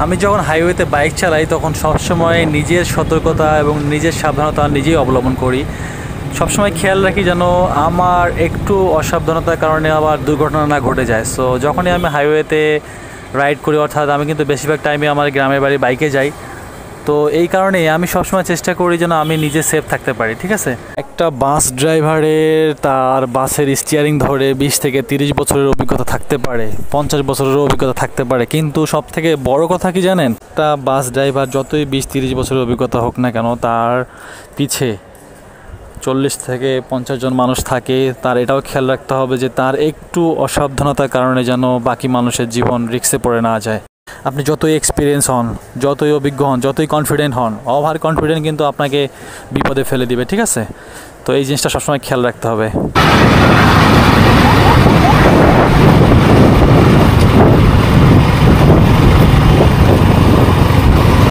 আমি যখন হাইওয়েতে বাইক চালাই তখন সবসময় নিজের সতর্কতা এবং নিজের সাবধানতা নিজেই অবলম্বন করি। সবসময় খেয়াল রাখি যেন আমার একটু অসাবধানতার কারণে আবার দুর্ঘটনা না ঘটে যায়। সো যখনই আমি হাইওয়েতে রাইড করি, অর্থাৎ আমি কিন্তু বেশিরভাগ টাইমে আমার গ্রামের বাড়ি বাইকে যাই, তো এই কারণেই আমি সবসময় চেষ্টা করি যেন আমি নিজে সেফ থাকতে পারি। ঠিক আছে, একটা বাস ড্রাইভারের তার বাসের স্টিয়ারিং ধরে 20 থেকে 30 বছরের অভিজ্ঞতা থাকতে পারে, 50 বছরেরও অভিজ্ঞতা থাকতে পারে, কিন্তু সব থেকে বড় কথা কি জানেন, একটা বাস ড্রাইভার যতই 20-30 বছরের অভিজ্ঞতা হোক না কেন, তার পিছে 40 থেকে 50 জন মানুষ থাকে। তার এটাও খেয়াল রাখতে হবে যে তার একটু অসাবধানতার কারণে যেন বাকি মানুষের জীবন রিস্কে পড়ে না যায়। আপনি যতই এক্সপিরিয়েন্স হন, যতই অভিজ্ঞ হন, যতই কনফিডেন্ট হন, ওভার কনফিডেন্ট কিন্তু আপনাকে বিপদে ফেলে দিবে। ঠিক আছে, তো এই জিনিসটা সবসময় খেয়াল রাখতে হবে।